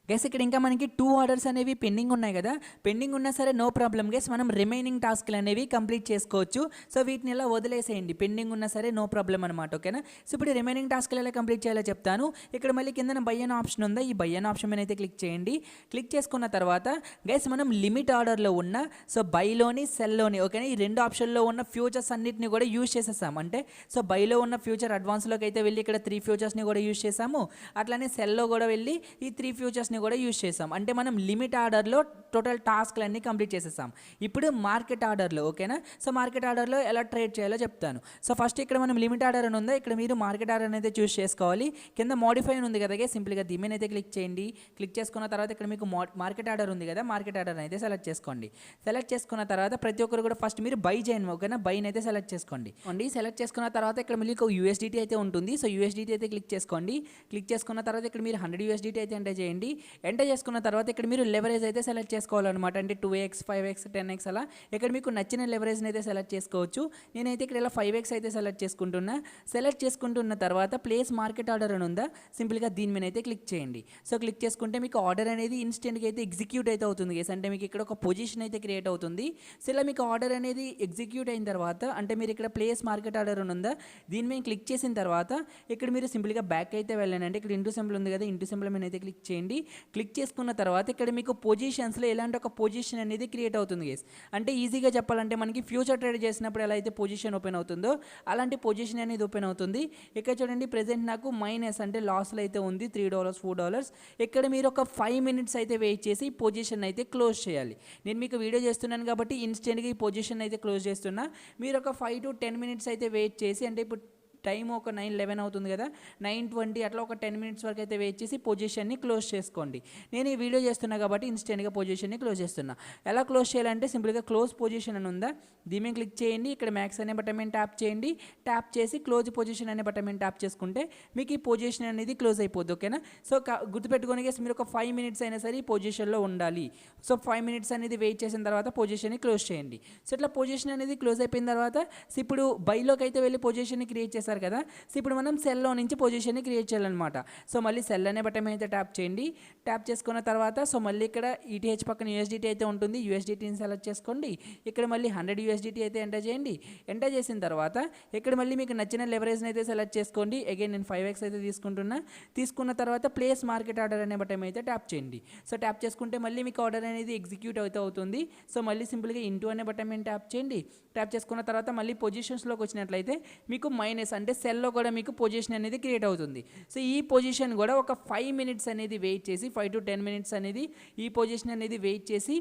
గైస్. ఇక్కడ ఇంకా మనకి 2 ఆర్డర్స్ అనేవి పెండింగ్ ఉన్నాయి కదా, పెండింగ్ ఉన్నా సరే నో ప్రాబ్లం గైస్, మనం రిమైనింగ్ టాస్క్లు అనేవి కంప్లీట్ చేసుకోవచ్చు. సో వీటిని ఇలా వదిలేసేయండి, పెండింగ్ ఉన్నా సరే నో ప్రాబ్లం అనమాట. ఓకేనా. సో ఇప్పుడు రిమైనింగ్ టాస్క్లు ఎలా కంప్లీట్ చేయాలో చెప్తాను. ఇక్కడ మళ్ళీ కింద బై అనే ఆప్షన్ ఉందా, ఈ బై అనే ఆప్షన్ మీద అయితే క్లిక్ చేయండి. క్లిక్ చేసుకున్న తర్వాత గైస్ మనం లిమిట్ ఆర్డర్లో ఉన్న సో బైలోని సెల్లోని ఓకేనా ఈ రెండు ఆప్షన్లో ఉన్న ఫ్యూచర్స్ అన్నిటిని కూడా యూజ్ చేసేసాం. అంటే సో బైలో ఉన్న ఫ్యూచర్ అడ్వాన్స్లోకి అయితే వెళ్ళి ఇక్కడ 3 ఫ్యూచర్స్ని కూడా యూజ్ చేసాము. అట్లానే సెల్లో కూడా వెళ్ళి ఈ 3 ఫ్యూచర్స్ని కూడా యూజ్ చేసాం. అంటే మనం లిమిట్ ఆర్డర్లో టోటల్ టాస్క్లన్నీ కంప్లీట్ చేసేసాం. ఇప్పుడు మార్కెట్ ఆర్డర్లో ఓకేనా సో మార్కెట్ ఆర్డర్లో ఎలా ట్రేడ్ చేయాలో చెప్తాను. సో ఫస్ట్ ఇక్కడ మనం లిమిట్ ఆర్డర్ అని ఉందా, ఇక్కడ మీరు మార్కెట్ ఆర్డర్ అయితే చూస్ చేసుకోవాలి. కింద మోడిఫై ఉంది కదా, సింపుల్గా దీని మీద అయితే క్లిక్ చేయండి. క్లిక్ చేసుకున్న తర్వాత ఇక్కడ మీకు మార్కెట్ ఆర్డర్ ఉంది కదా, మార్కెట్ ఆర్డర్ అయితే సెలెక్ట్ చేసుకోండి. సెలెక్ట్ చేసుకున్న తర్వాత ప్రతి ఒక్కరు కూడా ఫస్ట్ మీరు బై చేయండి ఓకేనా, బైని అయితే సెలెక్ట్ చేసుకోండి. సెలెక్ట్ చేసుకున్న తర్వాత ఇక్కడ మళ్ళీ ఒక USDT అయితే ఉంటుంది. సో USDT అయితే క్లిక్ చేసుకోండి. క్లిక్ చేసుకున్న తర్వాత ఇక్కడ మీరు 100 USDT అయితే ఎంటర్ చేయండి. ఎంటర్ చేసుకున్న తర్వాత ఇక్కడ మీరు లెవరేజ్ అయితే సెలెక్ట్ చేసుకోవాలన్నమాట. అంటే 2x 5x 10x అలా ఇక్కడ మీకు నచ్చిన లెవరేజ్ని అయితే సెలెక్ట్ చేసుకోవచ్చు. నేనైతే ఇక్కడ ఇలా 5x అయితే సెలెక్ట్ చేసుకుంటున్నా. సెలెక్ట్ చేసుకుంటున్న తర్వాత ప్లేస్ మార్కెట్ ఆర్డర్ అని ఉందా, సింపుల్గా దీని మీద అయితే క్లిక్ చేయండి. సో క్లిక్ చేసుకుంటే మీకు ఆర్డర్ అనేది ఇన్స్టెంట్గా అయితే ఎగ్జిక్యూట్ అయితే అవుతుంది గైస్. అంటే మీకు ఇక్కడ ఒక పొజిషన్ అయితే క్రియేట్ అవుతుంది. సో ఇలా మీకు ఆర్డర్ అనేది ఎగ్జిక్యూట్ అయిన తర్వాత అంటే మీరు ఇక్కడ ప్లేస్ మార్కెట్ ఆర్డర్ అని ఉందా, దీని మీద క్లిక్ చేసిన తర్వాత ఇక్కడ మీరు సింపుల్గా బ్యాక్ అయితే వెళ్ళండి. అంటే ఇక్కడ ఇంటూ సింబల్ ఉంది కదా, ఇంటూ సింబల్ మీద అయితే క్లిక్ చేయండి. క్లిక్ చేసుకున్న తర్వాత ఇక్కడ మీకు పొజిషన్స్లో ఎలాంటి ఒక పొజిషన్ అనేది క్రియేట్ అవుతుంది గైస్. అంటే ఈజీగా చెప్పాలంటే మనకి ఫ్యూచర్ ట్రేడ్ చేసినప్పుడు ఎలా అయితే పొజిషన్ ఓపెన్ అవుతుందో అలాంటి పొజిషన్ అనేది ఓపెన్ అవుతుంది. ఇక్కడ చూడండి ప్రెజెంట్ నాకు మైనస్ అంటే లాస్లో అయితే ఉంది $3 $4. ఇక్కడ మీరు ఒక 5 మినిట్స్ అయితే వెయిట్ చేసి ఈ పొజిషన్ అయితే క్లోజ్ చేయాలి. నేను మీకు వీడియో చేస్తున్నాను కాబట్టి ఇన్స్టెంట్గా ఈ పొజిషన్ అయితే క్లోజ్ చేస్తున్నా. మీరు ఒక 5 to 10 మినిట్స్ అయితే వెయిట్ చేసి అంటే ఇప్పుడు టైం ఒక 9:11 అవుతుంది కదా, 9:20 అట్లా ఒక 10 మినిట్స్ వరకు అయితే వెయిట్ చేసి పొజిషన్ని క్లోజ్ చేసుకోండి. నేను ఈ వీడియో చేస్తున్నా కాబట్టి ఇన్స్టెంట్గా పొజిషన్ని క్లోజ్ చేస్తున్నా. ఎలా క్లోజ్ చేయాలంటే సింపుల్గా క్లోజ్ పొజిషన్ అని ఉందా, దీని మీద క్లిక్ చేయండి. ఇక్కడ మ్యాక్స్ అనే బటన్ మీద ట్యాప్ చేయండి. ట్యాప్ చేసి క్లోజ్ పొజిషన్ అనే బటన్ మీద ట్యాప్ చేసుకుంటే మీకు ఈ పొజిషన్ అనేది క్లోజ్ అయిపోద్ది ఓకేనా. సో గుర్తుపెట్టుకొని మీరు ఒక 5 మినిట్స్ అయినా సరే ఈ పొజిషన్లో ఉండాలి. సో 5 మినిట్స్ అనేది వెయిట్ చేసిన తర్వాత పొజిషన్ని క్లోజ్ చేయండి. సో ఇట్లా పొజిషన్ అనేది క్లోజ్ అయిపోయిన తర్వాత ఇప్పుడు బైలోకి అయితే వెళ్ళి పొజిషన్ని క్రియేట్ చేశారు కదా. సో ఇప్పుడు మనం సెల్లో నుంచి పొజిషన్ని క్రియేట్ చేయాలన్నమాట. సో మళ్ళీ సెల్ అనే బటన్ అయితే ట్యాప్ చేయండి. ట్యాప్ చేసుకున్న తర్వాత సో మళ్ళీ ఇక్కడ ETH పక్కన USDT అయితే ఉంటుంది. USDTని సెలెక్ట్ చేసుకోండి. ఇక్కడ మళ్ళీ 100 USDT అయితే ఎంటర్ చేయండి. ఎంటర్ చేసిన తర్వాత ఇక్కడ మళ్ళీ మీకు నచ్చిన లెవరేజ్ని అయితే సెలెక్ట్ చేసుకోండి. అగైన్ నేను 5x అయితే తీసుకుంటున్నా. తీసుకున్న తర్వాత ప్లేస్ మార్కెట్ ఆర్డర్ అనే బటన్ అయితే ట్యాప్ చేయండి. సో ట్యాప్ చేసుకుంటే మళ్ళీ మీకు ఆర్డర్ అనేది ఎగ్జిక్యూట్ అయితే అవుతుంది. సో మళ్ళీ సింపుల్గా ఇంటూ అనే బటన్ మీద ట్యాప్ చేయండి. ట్యాప్ చేసుకున్న తర్వాత మళ్ళీ పొజిషన్స్లోకి వచ్చినట్లయితే మీకు మైనస్ అంటే సెల్లో కూడా మీకు పొజిషన్ అనేది క్రియేట్ అవుతుంది. సో ఈ పొజిషన్ కూడా ఒక 5 మినిట్స్ అనేది వెయిట్ చేసి 5 to 10 మినిట్స్ అనేది ఈ పొజిషన్ అనేది వెయిట్ చేసి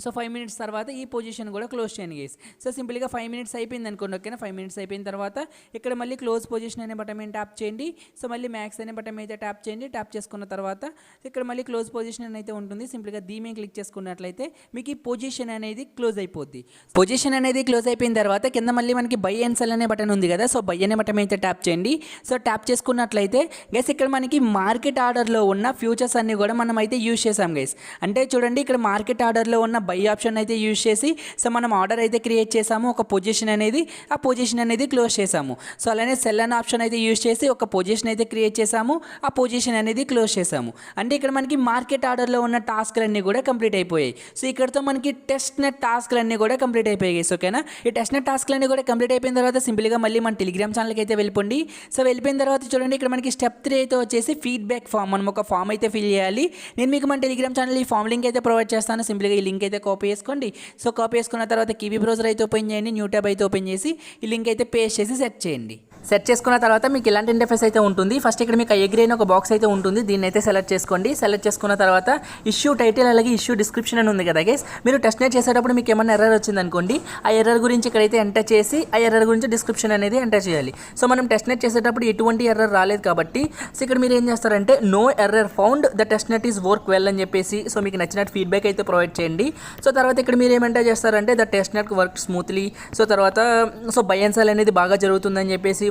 సో 5 మినిట్స్ తర్వాత ఈ పొజిషన్ కూడా క్లోజ్ చేయండి గైస్. సో సింపుల్గా 5 మినిట్స్ అయిపోయింది అనుకోండి ఓకేనా. 5 మినిట్స్ అయిపోయిన తర్వాత ఇక్కడ మళ్ళీ క్లోజ్ పొజిషన్ అనే బటన్ మీద ట్యాప్ చేయండి. సో మళ్ళీ మ్యాక్స్ అనే బటన్ మీద ట్యాప్ చేయండి. ట్యాప్ చేసుకున్న తర్వాత ఇక్కడ మళ్ళీ క్లోజ్ పొజిషన్ అయితే ఉంటుంది. సింపుల్గా దీని మీద క్లిక్ చేసుకున్నట్లయితే మీకు ఈ పొజిషన్ అనేది క్లోజ్ అయిపోద్ది. పొజిషన్ అనేది క్లోజ్ అయిపోయిన తర్వాత కింద మళ్ళీ మనకి బై అండ్ సెల్ అనే బటన్ ఉంది కదా, సో బై అనే బటన్ అయితే ట్యాప్ చేయండి. సో ట్యాప్ చేసుకున్నట్లయితే గైస్ ఇక్కడ మనకి మార్కెట్ ఆర్డర్లో ఉన్న ఫ్యూచర్స్ అన్ని కూడా మనం అయితే యూజ్ చేసాం గైస్. అంటే చూడండి ఇక్కడ మార్కెట్ ఆర్డర్లో ఉన్న బై ఆప్షన్ అయితే యూజ్ చేసి సో మనం ఆర్డర్ అయితే క్రియేట్ చేసాము. ఒక పొజిషన్ అనేది ఆ పొజిషన్ అనేది క్లోజ్ చేసాము. సో అలానే సెల్ అనే ఆప్షన్ అయితే యూజ్ చేసి ఒక పొజిషన్ అయితే క్రియేట్ చేసాము. ఆ పొజిషన్ అనేది క్లోజ్ చేసాము. అంటే ఇక్కడ మనకి మార్కెట్ ఆర్డర్లో ఉన్న టాస్క్లన్నీ కూడా కంప్లీట్ అయిపోయాయి. సో ఇక్కడతో మనకి టెస్ట్ నెట్ టాస్క్లన్నీ కూడా కంప్లీట్ అయిపోయాయి ఓకేనా. ఈ టెస్ట్ నెట్ టాస్క్లన్నీ కూడా కంప్లీట్ అయిపోయిన తర్వాత సింపుల్గా మళ్ళీ మన టెలిగ్రామ్ ఛానల్కి అయితే వెళ్ళిపోండి. సో వెళ్ళిపోయిన తర్వాత చూడండి ఇక్కడ మనకి స్టెప్ 3 అయితే వచ్చేసి ఫీడ్బ్యాక్ ఫామ్. మనం ఒక ఫామ్ అయితే ఫిల్ చేయాలి. నేను మీకు మన టెలిగ్రామ్ ఛానల్ ఈ ఫామ్ లింక్ అయితే ప్రొవైడ్ చేస్తాను. సింపుల్గా ఈ లింక్ అయితే కాపీ చేసుకోండి. సో కాపీ చేసుకున్న తర్వాత కివీ బ్రౌజర్ అయితే ఓపెన్ చేయండి. న్యూ ట్యాబ్ అయితే ఓపెన్ చేసి ఈ లింక్ అయితే పేస్ట్ చేసి సెట్ చేయండి. సెట్ చేసుకున్న తర్వాత మీకు ఇలాంటి ఇంటర్ఫేస్ అయితే ఉంటుంది. ఫస్ట్ ఇక్కడ మీకు అగ్రీ అయిన ఒక బాక్స్ అయితే ఉంటుంది. దీన్ని అయితే సెలెక్ట్ చేసుకోండి. సెలెక్ట్ చేసుకున్న తర్వాత ఇష్యూ టైటిల్ అలాగే ఇష్యూ డిస్క్రిప్షన్ అని ఉంది కదా గైస్. మీరు టెస్ట్ నెట్ చేసేటప్పుడు మీకు ఏమైనా ఎర్రర్ వచ్చింది అనుకోండి, ఆ ఎర్రర్ గురించి ఇక్కడైతే ఎంటర్ చేసి ఆ ఎర్రర్ గురించి డిస్క్రిప్షన్ అనేది ఎంటర్ చేయాలి. సో మనం టెస్ట్ నెట్ చేసేటప్పుడు ఎటువంటి ఎర్రర్ రాలేదు కాబట్టి సో ఇక్కడ మీరు ఏం చేస్తారంటే no error found the test net is work well అని చెప్పేసి సో మీకు నచ్చినట్టు ఫీడ్బ్యాక్ అయితే ప్రొవైడ్ చేయండి. సో తర్వాత ఇక్కడ మీరు ఏమంటే చేస్తారంటే the test net work smoothly. So తర్వాత సో బై అండ్ సెల్ అనేది బాగా జరుగుతుందని చెప్పేసి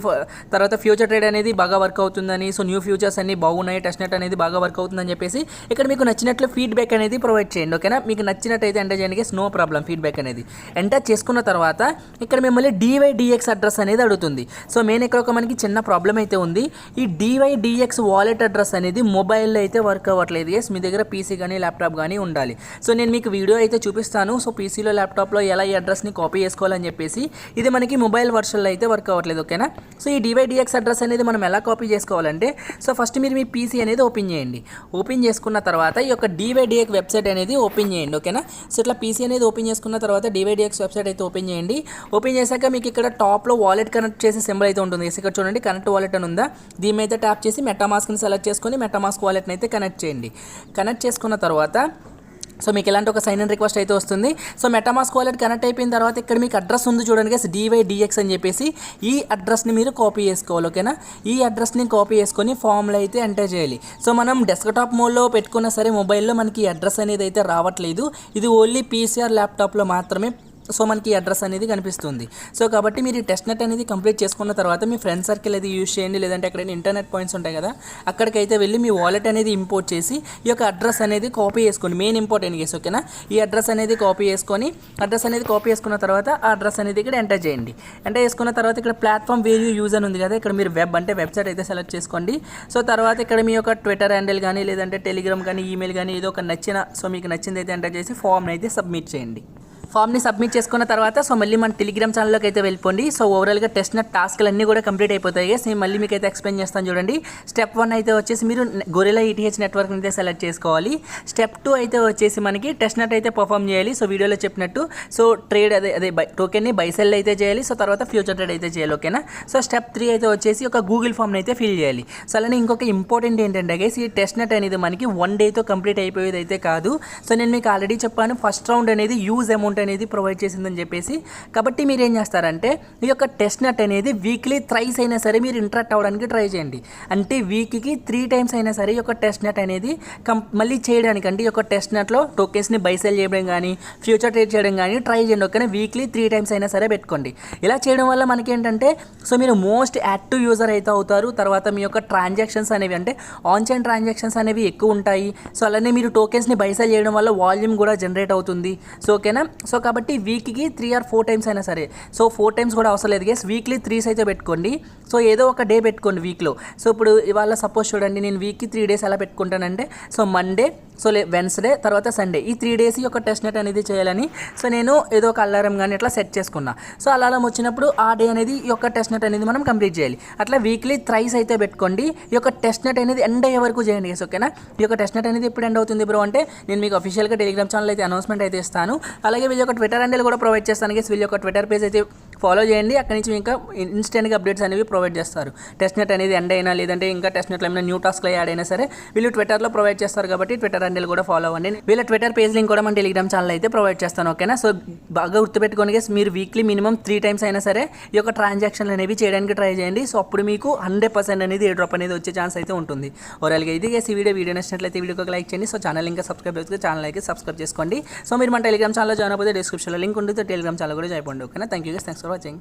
తర్వాత ఫ్యూచర్ ట్రేడ్ అనేది బాగా వర్క్ అవుతుందని సో న్యూ ఫ్యూచర్స్ అన్ని బాగున్నాయి, టెస్ట్ నెట్ అనేది బాగా వర్క్ అవుతుందని చెప్పేసి ఇక్కడ మీకు నచ్చినట్లు ఫీడ్బ్యాక్ అనేది ప్రొవైడ్ చేయండి ఓకేనా. మీకు నచ్చినట్టయితే ఎంటర్ చేయండి నో ప్రాబ్లం. ఫీడ్బ్యాక్ అనేది ఎంటర్ చేసుకున్న తర్వాత ఇక్కడ మిమ్మల్ని DYDX అడ్రస్ అనేది అడుగుతుంది. సో మెయిన్ ఇక్కడ ఒక మనకి చిన్న ప్రాబ్లం అయితే ఉంది. ఈ DYDX వాలెట్ అడ్రస్ అనేది మొబైల్లో అయితే వర్క్ అవ్వట్లేదు. ఎస్ మీ దగ్గర PC కానీ ల్యాప్టాప్ కానీ ఉండాలి. సో నేను మీకు వీడియో అయితే చూపిస్తాను. సో పీసీలో ల్యాప్టాప్లో ఎలా ఈ అడ్రస్ని కాపీ చేసుకోవాలని చెప్పేసి. ఇది మనకి మొబైల్ వర్షన్లో అయితే వర్క్ అవ్వట్లేదు ఓకేనా. సో ఈ DYDX అడ్రస్ అనేది మనం ఎలా కాపీ చేసుకోవాలంటే సో ఫస్ట్ మీరు మీ పీసీ అనేది ఓపెన్ చేయండి. ఓపెన్ చేసుకున్న తర్వాత ఈ యొక్క DYDX వెబ్సైట్ అనేది ఓపెన్ చేయండి. ఓకేనా. సో ఇట్లా పీసీ అనేది ఓపెన్ చేసుకున్న తర్వాత DYDX వెబ్సైట్ అయితే ఓపెన్ చేయండి. ఓపెన్ చేశాక మీకు ఇక్కడ టాప్లో వాలెట్ కనెక్ట్ చేసే సింబల్ అయితే ఉంటుంది. ఇక్కడ చూడండి కనెక్ట్ వాలెట్ అని ఉందా, దీని మీద ట్యాప్ చేసి మెటామాస్క్ని సెలెక్ట్ చేసుకొని మెటామాస్క్ వాలెట్ని అయితే కనెక్ట్ చేయండి. కనెక్ట్ చేసుకున్న తర్వాత సో మీకు ఇలాంటి ఒక సైన్ ఇన్ రిక్వెస్ట్ అయితే వస్తుంది. సో మెటామాస్క్ వాలెట్ కనెక్ట్ అయిపోయిన తర్వాత ఇక్కడ మీకు అడ్రస్ ఉంది చూడండి గైస్, DYDX అని చెప్పేసి ఈ అడ్రస్ని మీరు కాపీ చేసుకోవాలి. ఓకేనా. ఈ అడ్రస్ని కాపీ చేసుకొని ఫామ్లో అయితే ఎంటర్ చేయాలి. సో మనం డెస్క్టాప్ మోడ్లో పెట్టుకున్నా సరే మొబైల్లో మనకి ఈ అడ్రస్ అనేది అయితే రావట్లేదు. ఇది ఓన్లీ PCR ల్యాప్టాప్లో మాత్రమే సో మనకి అడ్రస్ అనేది కనిపిస్తుంది. సో కాబట్టి మీరు ఈ టెస్ట్ నెట్ అనేది కంప్లీట్ చేసుకున్న తర్వాత మీ ఫ్రెండ్ సర్కిల్ అది యూజ్ చేయండి, లేదంటే ఎక్కడైనా ఇంటర్నెట్ పాయింట్స్ ఉంటాయి కదా అక్కడికైతే వెళ్ళి మీ వాలెట్ అనేది ఇంపోర్ట్ చేసి ఈ యొక్క అడ్రస్ అనేది కాపీ చేసుకోండి. Main important case. ఓకేనా. ఈ అడ్రస్ అనేది కాపీ చేసుకున్న తర్వాత ఆ అడ్రస్ అనేది ఇక్కడ ఎంటర్ చేయండి. ఎంటర్ చేసుకున్న తర్వాత ఇక్కడ ప్లాట్ఫామ్ వేర్ యూ యూజ్ అని ఉంది కదా, ఇక్కడ మీరు వెబ్ అంటే వెబ్సైట్ అయితే సెలెక్ట్ చేసుకోండి. సో తర్వాత ఇక్కడ మీ యొక్క ట్విట్టర్ హ్యాండిల్ కానీ లేదంటే టెలిగ్రామ్ కానీ ఈమెయిల్ కానీ ఏదో ఒక మీకు నచ్చింది అయితే ఎంటర్ చేసి ఫామ్ని అయితే సబ్మిట్ చేయండి. ఫామ్ని సబ్మిట్ చేసుకున్న తర్వాత సో మళ్ళీ మన టెలిగ్రామ్ ఛానల్లోకి అయితే వెళ్ళిపోండి. సో ఓవరాల్గా టెస్ట్ నెట్ టాస్క్లు అన్నీ కూడా కంప్లీట్ అయిపోతాయి. నేను మళ్ళీ మీకు అయితే ఎక్స్ప్లెయిన్ చేస్తాను చూడండి. స్టెప్ 1 అయితే వచ్చేసి మీరు గొరిల్లా ETH నెట్వర్క్ని అయితే సెలెక్ట్ చేసుకోవాలి. స్టెప్ 2 అయితే వచ్చేసి మనకి టెస్ట్ నెట్ అయితే పర్ఫామ్ చేయాలి. సో వీడియోలో చెప్పినట్టు సో ట్రేడ్ అదే టోకెన్ని బై సెల్ అయితే చేయాలి. సో తర్వాత ఫ్యూచర్ ట్రేడ్ అయితే చేయాలి. ఓకేనా. సో స్టెప్ 3 అయితే వచ్చేసి ఒక గూగుల్ ఫామ్ని అయితే ఫిల్ చేయాలి. సో అలానే ఇంకొక ఇంపార్టెంట్ ఏంటంటే గైస్ ఈ టెస్ట్ నెట్ అనేది మనకి 1 డేతో కంప్లీట్ అయిపోయేది అయితే కాదు. సో నేను మీకు ఆల్రెడీ చెప్పాను ఫస్ట్ రౌండ్ అనేది యూజ్ అమౌంట్ అనేది ప్రొవైడ్ చేసిందని చెప్పేసి. కాబట్టి మీరు ఏం చేస్తారంటే ఈ యొక్క టెస్ట్ నెట్ అనేది వీక్లీ థ్రైస్ అయినా సరే మీరు ఇంటరాక్ట్ అవ్వడానికి ట్రై చేయండి. అంటే వీక్కి 3 టైమ్స్ అయినా సరే ఈ యొక్క టెస్ట్ నెట్ అనేది మళ్ళీ చేయడానికి అంటే ఈ యొక్క టెస్ట్ నెట్లో టోకెన్స్ని బై సెల్ చేయడం కానీ ఫ్యూచర్ ట్రేడ్ చేయడం కానీ ట్రై చేయండి. ఓకేనా. వీక్లీ 3 టైమ్స్ అయినా సరే పెట్టుకోండి. ఇలా చేయడం వల్ల మనకి ఏంటంటే సో మీరు మోస్ట్ యాక్టివ్ యూజర్ అయితే అవుతారు. తర్వాత మీ యొక్క ట్రాన్సాక్షన్స్ అనేవి అంటే ఆన్ చైన్ ట్రాన్సాక్షన్స్ అనేవి ఎక్కువ ఉంటాయి. సో అలానే మీరు టోకెన్స్ని బై సెల్ చేయడం వల్ల వాల్యూమ్ కూడా జనరేట్ అవుతుంది. సో ఓకేనా. సో కాబట్టి వీక్కి 3 or 4 టైమ్స్ అయినా సరే, సో 4 టైమ్స్ కూడా అవసరం లేదు గైస్, వీక్లీ 3 అయితే పెట్టుకోండి. సో ఏదో ఒక డే పెట్టుకోండి వీక్లో. సో ఇప్పుడు ఇవాళ సపోజ్ చూడండి నేను వీక్కి 3 డేస్ ఎలా పెట్టుకుంటానంటే సో మండే, సో వెన్స్డే, తర్వాత సండే ఈ 3 డేస్ యొక్క టెస్ట్ నెట్ అనేది చేయాలని సో నేను ఏదో ఒక అలారం కానీ ఇట్లా సెట్ చేసుకున్నా. సో అలారం వచ్చినప్పుడు ఆ డే అనేది ఈ యొక్క టెస్ట్ నెట్ అనేది మనం కంప్లీట్ చేయాలి. అట్లా వీక్లీ 3 అయితే పెట్టుకోండి. ఈ యొక్క టెస్ట్ నెట్ అనేది ఎండ్ అయ్యే వరకు చేయండి గైస్. ఓకేనా. ఈ యొక్క టెస్ట్ నెట్ అనేది ఎప్పుడు ఎండ్ అవుతుంది బ్రో అంటే నేను మీకు అఫీషియల్గా టెలిగ్రామ్ ఛానల్ అయితే అనౌన్స్మెంట్ అయితే ఇస్తాను. అలాగే వీళ్ళ యొక్క ట్విట్టర్ హ్యాండిల్ కూడా ప్రొవైడ్ చేస్తాను గైస్. వీళ్ళ యొక్క ట్విట్టర్ పేజ్ అయితే ఫాలో చేయండి. అక్కడి నుంచి ఇంకా ఇన్స్టెంట్గా అప్డేట్స్ అనేవి ప్రొవైడ్ చేస్తారు. టెస్ట్ నెట్ అనేది ఎండ్ అయినా లేదంటే ఇంకా టెస్ట్ నెట్లో ఏమైనా న్యూ టాస్క్లు యాడ్ అయినా సరే వీళ్ళు ట్విట్టర్లో ప్రొవైడ్ చేస్తారు. కాబట్టి ట్విట్టర్ హ్యాండిల్ కూడా ఫాలో అవ్వండి. వీళ్ళ ట్విట్టర్ పేజ్ లింక్ కూడా మన టెలిగ్రామ్ ఛానల్ అయితే ప్రొవైడ్ చేస్తాను. ఓకేనా. సో బాగా గుర్తుపెట్టుకోండి గైస్, మీరు వీక్లీ మినిమం 3 టైమ్స్ అయినా సరే ఈ యొక్క ట్రాన్సాక్షన్లు అనేవి చేయడానికి ట్రై చేయండి. సో అప్పుడు మీకు 100% అనేది ఏ డ్రాప్ అనేది వచ్చే ఛాన్స్ అయితే ఉంటుంది. ఓవరాల్గా ఇది గైస్ ఈ వీడియో నచ్చినట్లయితే వీడియోకి లైక్ చేయండి. సో ఛానల్ ఇంకా సబ్స్క్రైబ్ చేస్తే ఛానల్ అయితే సబ్స్క్రైబ్ చేసుకోండి. సో మీరు మన టెలిగ్రామ్ ఛానల్లో జాయిన్ అయిపోతే డిస్క్రిప్షన్లో లింక్ ఉంటుంది. టెలిగ్రామ్ ఛానల్ కూడా జాయిన్ అవ్వండి. ఓకేనా. Thank you guys. Thanks for watching.